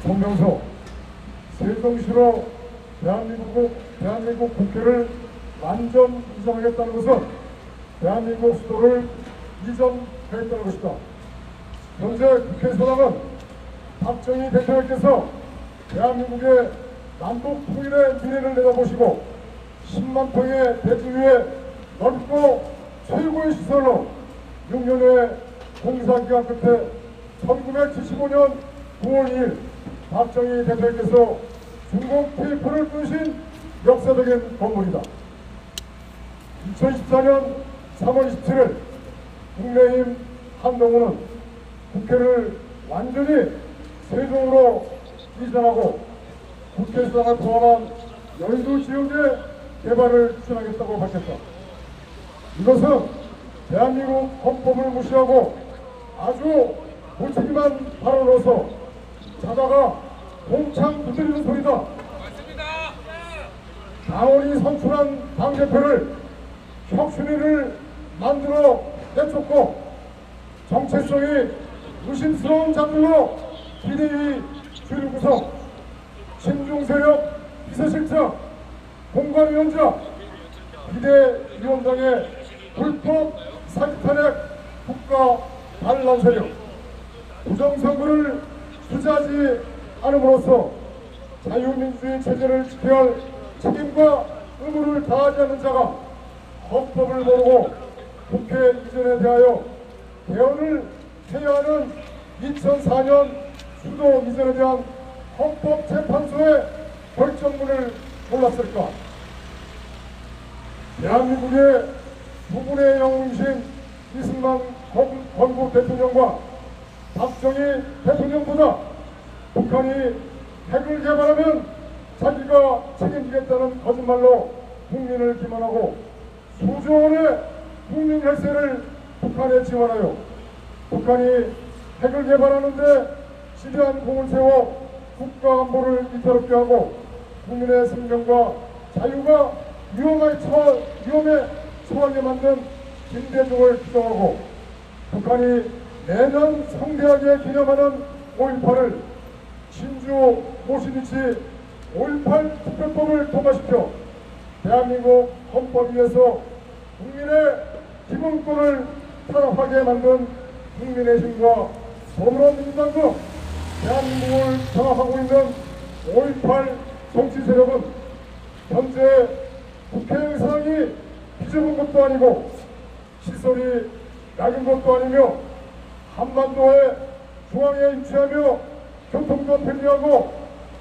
성명서 세종시로 대한민국 국회를 완전 이전하겠다는 것은 대한민국 수도를 이전하겠다는 것이다. 현재 국회 소당은 박정희 대통령께서 대한민국의 남북 통일의 미래를 내다보시고 10만 평의 대지 위에 넓고 최고의 시설로 6년의 공사기간 끝에 1975년 9월 2일 박정희 대통령께서 중공 테이프를 끊으신 역사적인 건물이다. 2014년 3월 27일 국민의힘 한동훈은 국회를 완전히 세종으로 이전하고 국회 수당을 포함한 여의도 지역의 개발을 추진하겠다고 밝혔다. 이것은 대한민국 헌법을 무시하고 아주 무책임한 발언으로서 자다가 동창 두드리는 소리다. 맞습니다. 당원이 선출한 당대표를 혁신위를 만들어 내쫓고 정체성이 의심스러운 자들로 비대위 주류 구성, 친중세력 비서실장, 공관위원장, 비대위원장의 불법 사기탄핵 국가 반란 세력, 부정선거를 투자하지 않음으로써 자유민주주의 체제를 지켜야 할 책임과 의무를 다하지 않는 자가 헌법을 모르고 국회 이전에 대하여 개헌을 해야 하는 2004년 수도 이전에 대한 헌법재판소의 결정문을 몰랐을까? 대한민국의 부분의 영웅이신 이승만 건국 대통령과 박정희 대통령보다 북한이 핵을 개발하면 자기가 책임지겠다는 거짓말로 국민을 기만하고 수조 원의 국민 혈세를 북한에 지원하여 북한이 핵을 개발하는데 지대한 공을 세워 국가 안보를 위태롭게 하고 국민의 생명과 자유가 위험에 처하게 만든 김대중을 규정하고 북한이 매년 성대하게 기념하는 5.18을 진주 모시듯이 5.18 특별법을 통과시켜 대한민국 헌법 위에서 국민의 기본권을 탄압하게 만든 국민의 힘과 더불어민주당과 대한민국을 장악하고 있는 5.18 정치 세력은 현재 국회 의상이 비좁은 것도 아니고 시설이 낡은 것도 아니며 한반도의 중앙에 위치하며 교통도 편리하고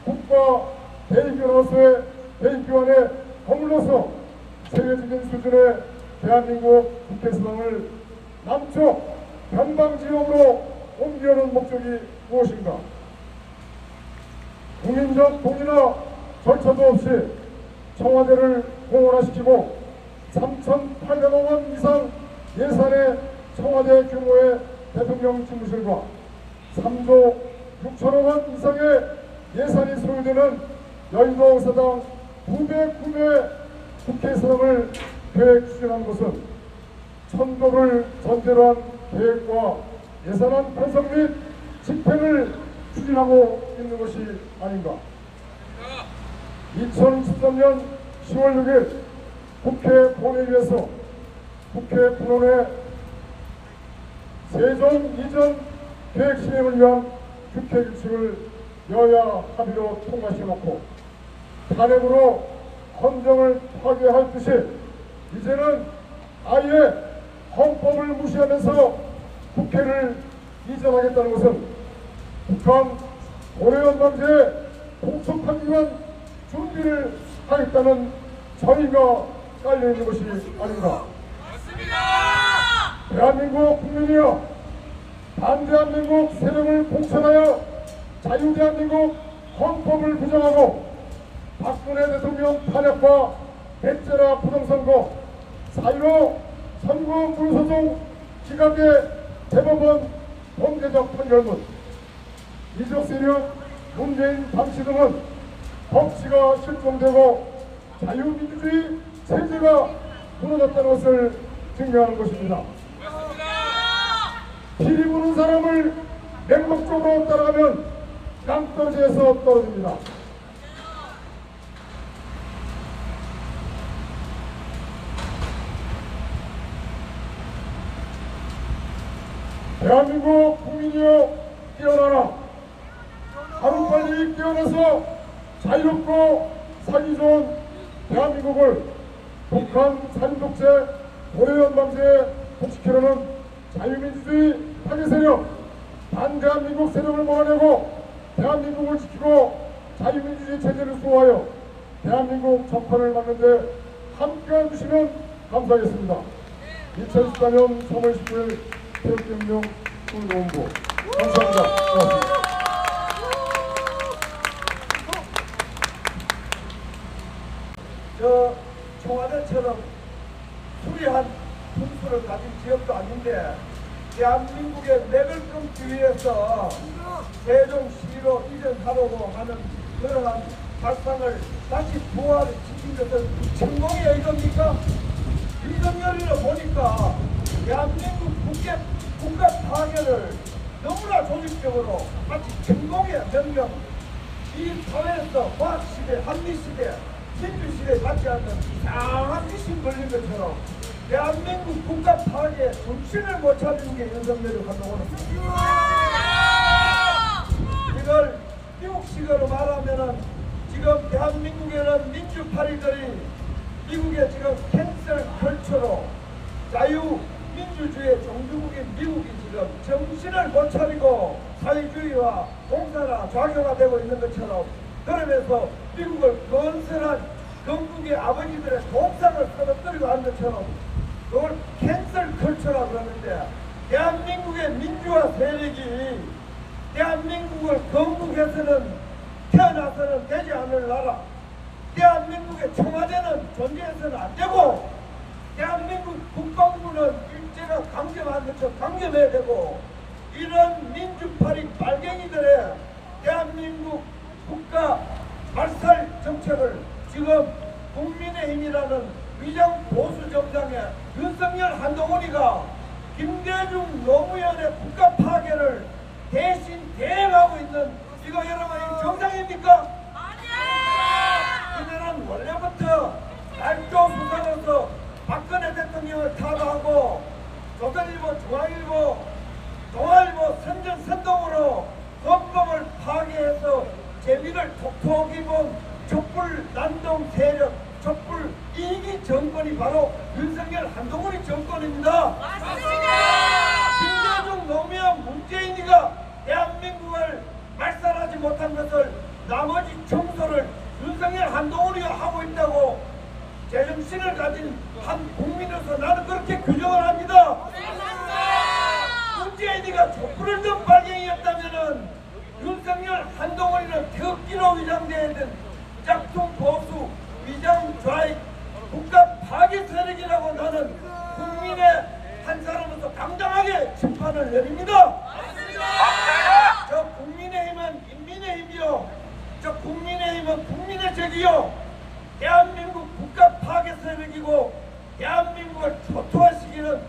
국가 대입교원으로서의 대입교원에 거물러서 세계적인 수준의 대한민국 국회의상을 남쪽 변방지역으로 옮기려는 목적이 무엇인가? 국민적 동의나 절차도 없이 청와대를 공원화시키고 3,800억 원 이상 예산의 청와대 규모의 대통령 집무실과 3조 6천억 원 이상의 예산이 소요되는 여의도 의사당 200구매 국회의사당을 계획 추진한 것은 천도를 전제로 한 계획과 예산안 편성 및 집행을 추진하고 있는 것이 아닌가. 2013년 10월 6일 국회 본회의에서 국회 분원회 세종 이전 계획 실행을 위한 국회 규칙을 여야 합의로 통과시켜놓고 탄핵으로 헌정을 파괴할 듯이 이제는 아예 헌법을 무시하면서 국회를 이전하겠다는 것은 북한 고려원 방제에 복속하기 위한 준비를 하겠다는 저희가 깔려있는 것이 아닌가. 맞습니다. 대한민국 국민이여, 반대한민국 세력을 공천하여 자유대한민국 헌법을 부정하고 박근혜 대통령 탄핵과 배째라 부정선거, 4.15 선거 불소송 기각의 대법원 범죄적 판결문, 이적 세력 문재인 당시 등은 법치가 실종되고 자유민주주의 체제가 무너졌다는 것을 증명하는 것입니다. 피리 부는 사람을 맹목적으로 따라가면 낭떠러지에서 떨어집니다. 대한민국 국민이여 깨어나라. 하루빨리 깨어나서 자유롭고 살기 좋은 대한민국을 북한 살인독재 고려연방제에 복직해놓은 자유민주주의 파괴세력 반대한민국 세력을 몰아내고 대한민국을 지키고 자유민주주의 체제를 수호하여 대한민국 전파를 막는데 함께해 주시면 감사하겠습니다. 2014년 3월 19일 태극기혁명 총동부 감사합니다. 고맙습니다. 저 청와대처럼 수리한 분수를 가진 지역도 아닌데 대한민국의 맥을 끊기 위해서 세종 11호 이전하려고 하는 그러한 발상을 다시 부활을 시킨 것은成功의 이겁니까? 윤석열이를 보니까 대한민국 국가 파괴를 너무나 조직적으로 마치成功의 명령, 이 사회에서 과학시대, 한미시대, 민주시대에 맞지 않는 이상한 미신 걸린 것처럼 대한민국 국가 파괴에 정신을 못 차리는 게 윤석열이 한동훈은 이걸 미국식으로 말하면은 지금 대한민국에는 민주파리들이 미국의 지금 캔슬 컬처로 자유민주주의 종주국인 미국이 지금 정신을 못 차리고 사회주의와 공산화 좌경화 되고 있는 것처럼 그러면서 미국을 건설한 건국의 아버지들의 동상을 쓰러뜨리고 한 것처럼 그걸 캔슬 컬처라고 그러는데 대한민국의 민주화 세력이 대한민국을 건국해서는 태어나서는 되지 않을 나라, 대한민국의 청와대는 존재해서는 안 되고 대한민국 국방부는 일제가 강점한 것처럼 강점해야 되고 이런 민주파리 빨갱이들의 대한민국 국가 말살 정책을 지금 국민의힘이라는 위장 보수 정당의 윤석열 한동훈이가 김대중 노무현의 국가 파괴를 대신 대행하고 있는 이거 여러분 정상입니까? 아니야! 이들은 원래부터 날조 수사로서 박근혜 대통령을 타도하고 조선일보, 중앙일보, 동아일보 선전 선동으로 헌법을 파괴해서 재미를 톡톡 입은 촛불 난동 세력, 촛불 이기 정권이 바로 윤석열 한동훈이 정권입니다. 맞습니다. 김대중 노무현 문재인이가 대한민국을 말살하지 못한 것을 나머지 청소를 윤석열 한동훈이가 하고 있다고 제정신을 가진 한 국민으로서 나는 그렇게 규정을 합니다. 문재인이가 촛불을 든 발갱이였다면은 윤석열 한동훈이는 태극기로 위장되어야 된 짝퉁 보수 위장 좌익 국가 파괴 세력이라고 나는 국민의 한 사람으로서 당당하게 심판을 내립니다. 저 국민의힘은 인민의 힘이요, 저 국민의힘은 국민의 적이요, 대한민국 국가 파괴 세력이고 대한민국을 초토화시키는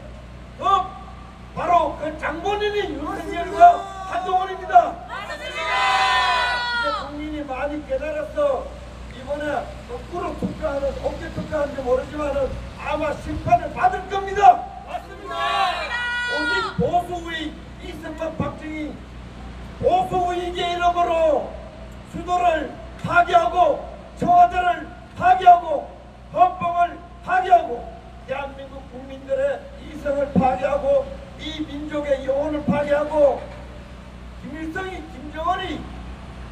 바로 그 장본인이 윤석열과 한동훈입니다. 이제 국민이 많이 깨달았어. 이번에 거꾸로 투표하는, 어깨 투표하는지 모르지만은 아마 심판을 받을 겁니다. 맞습니다. 오직 보수의 이승만 박정희 보수의익의 이름으로 수도를 파괴하고 청와대를 파괴하고 헌법을 파괴하고 대한민국 국민들의 이성을 파괴하고 이 민족의 영혼을 파괴하고 김일성이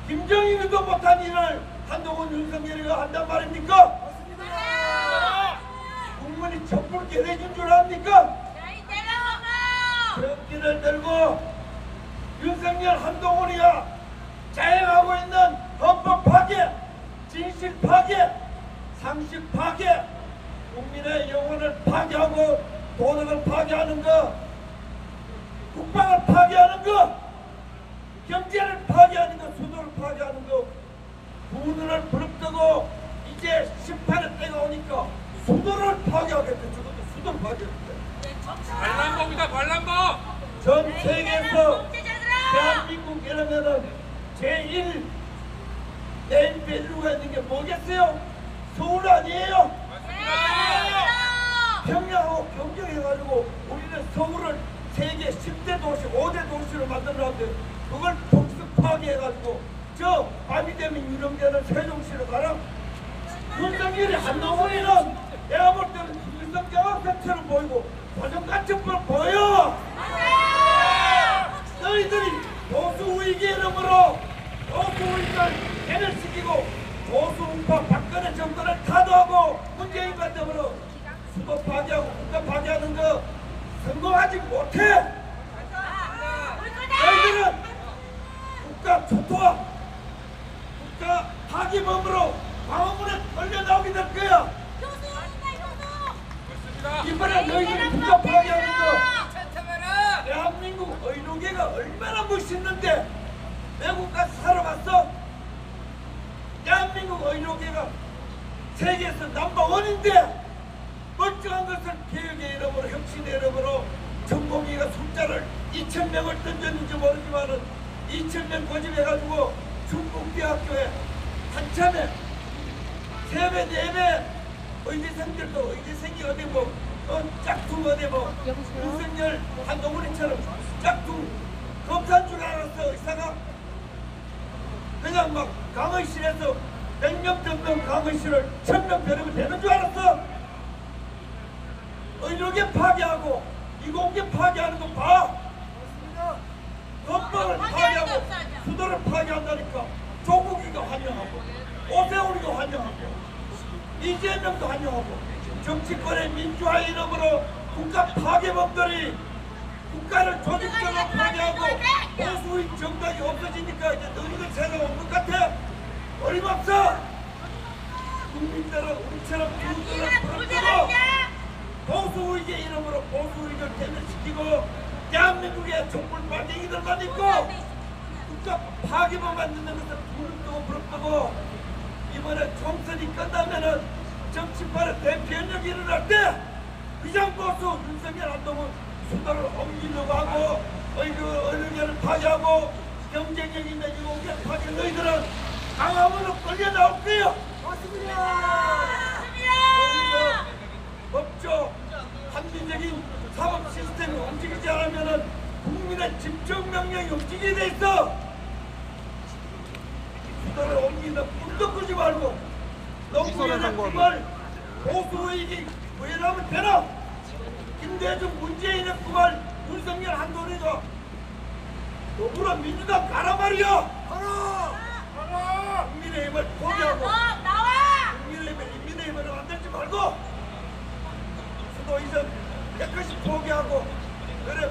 김정일이도 못한 일을 한동훈 윤석열이가 한단 말입니까? 맞습니다. 국민이 촛불 깨내준 줄 압니까? 정기를 들고 윤석열 한동훈이가 자행하고 있는 헌법 파괴, 진실 파괴, 상식 파괴, 국민의 영혼을 파괴하고 도덕을 파괴하는 것, 국방을 파괴하는 것, 경제를 파괴하는 것, 수도를 파괴하는 것, 두 눈을 부릅뜨고 이제 심판의 때가 오니까 수도를 파괴하겠다. 저것도 수도를 파괴하겠다. 관람법이다, 관람법! 전 세계에서 대한민국 이러면은 제1 네임 밸류가 있는 게 뭐겠어요? 서울 아니에요? 평양하고 경쟁해가지고 우리는 서울을 세계 10대 도시, 5대 도시로 만들었는데 그걸 복습 파괴해가지고 저 밤이 되면 유령되는 세종시로 가라. 윤석열이 한동훈이는 내가 볼 때는 일성장학생처럼 보이고 도전같이 보여. 너희들이 보수의기 이름으로 보수의기를 해결시키고 보수우파 박근혜 정권을 타도하고 문재인 관점으로 수도 파괴하고 국가 파괴하는 거 성공하지 못해. 너희들은 국가 초토화 국가 파기범으로 광화문에 걸려 나오게 될 거야. 이번에 너희들이 국가 파괴하는 거 대한민국 의료계가 얼마나 멋있는데 외국 가서 살아봤어? 대한민국 의료계가 세계에서 넘버원인데 멀쩡한 것을 개혁의 이름으로 혁신의 이름으로 전공의가 숫자를 2,000명을 던졌는지 모르지만은 2,000명 고집해가지고 중국대학교에 한참에 3배, 4배 의대생들도 의대생이 어디 뭐 짝퉁 어디 뭐 윤석열 한동훈이처럼 짝퉁 검사인 줄 알았어. 의사가 그냥 막 강의실에서 100명 정도 강의실을 1,000명 벼르면 되는 줄 알았어. 의료계 파괴하고 이공계 파괴하는 거 봐. 건강을 파괴하고 수도를 파괴한다니까. 조국이가 환영하고 오세훈이가 환영하고 이재명도 환영하고 정치권의 민주화 이름으로 국가 파괴범들이 국가를 조직적으로 파괴하고 보수의 정당이 없어지니까 이제 너희들 생각 온 것 같아. 어림없어. 국민들은 우리처럼 기운들을 풀어주고 보수의의 이름으로 보수의를 개멸시키고 대한민국의 촛불 빨갱이들만 있고 국가 파괴만 만드는 것을 부릅뜨고 부릅뜨고 이번에 총선이 끝나면은 정치판에 대변력이 일어날 때 위장보수 윤석열 한동훈 수도를 옮기려고 하고 의료계를 파괴하고 경쟁력 있는 이공계 파괴 너희들은 강화문으로 끌려 나올 거예요. 여기서 법조 합리적인 사법 시스템이 움직이지 않으면은 국민의 집중 명령이 움직이게 돼 있어. 수도를 옮기는 꿈도 꾸지 말고 농구연의 꿈을 보수의익이 구현하면 되나? 김대중 문재인의 꿈을 윤석열 한동훈이가 더불어민주당 가라 말이야. 가라. 국민의힘을 포기하고 국민의힘을 만들지 말고 수도 이전 깨끗이 포기하고 그래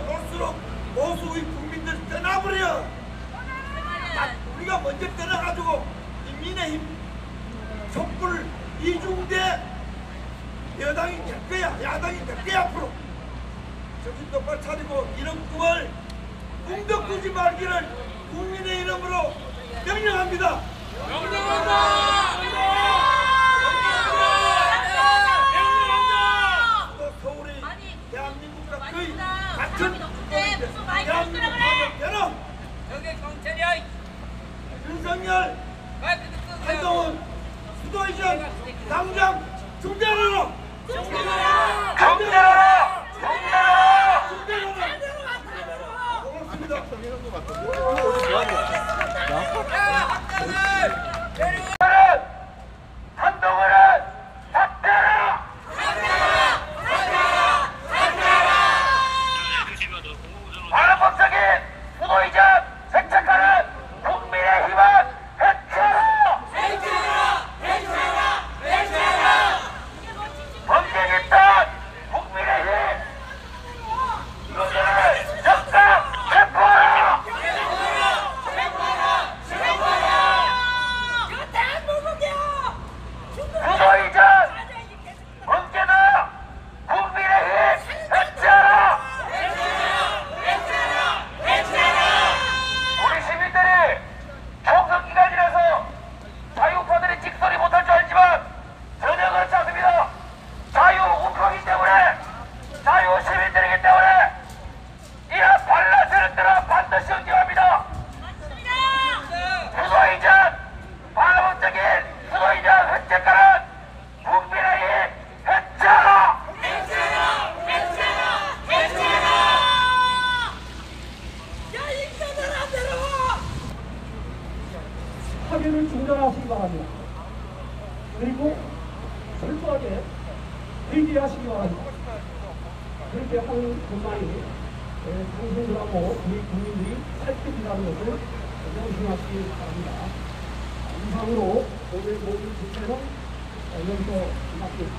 볼수록 보수의 국민들 떠나버려. 우리가 먼저 떠나가지고 국민의힘 촛불 이중대 여당이 될 거야. 야당이 될 거야. 앞으로 정신 똑바로 차리고 이런 꿈을 꿈도 꾸지 말기를 국민의 이름으로 명령합니다. 서울이 대한민국과 거의 같은 국가인데 대한민국 하면 되나? 윤석열 한동훈 수도 이전 당장 중단하라! 중단하라! 고맙습니다. 한동훈은 삭제하라! 반헌법적인 수도 이전 정책하는 국민의힘은 범죄했던 국민의힘 이것들을 즉각 체포하라! 수도 이전 언제나 국민의힘 해체하라! 우리 시민들이 총선 기간이라서 자유파들이 직설이 못할 줄 알지만 전혀 그렇지 않습니다. 자유우파이기 때문에 자유시민들이기 때문에 이런 반란 세력들은 반드시 응징합니다. 수도이전 반원적인 수도이전 획책가는 국민의 해체하라! 파괴를 중단하시기 바랍니다. 그리고 철저하게 회개하시기 바랍니다. 그렇게 하는 것만이 당신들하고 우리 국민들이 살펴준다는 것을 명심하시기 바랍니다. 이상으로 오늘 모든 집회는 여기서 마치겠습니다.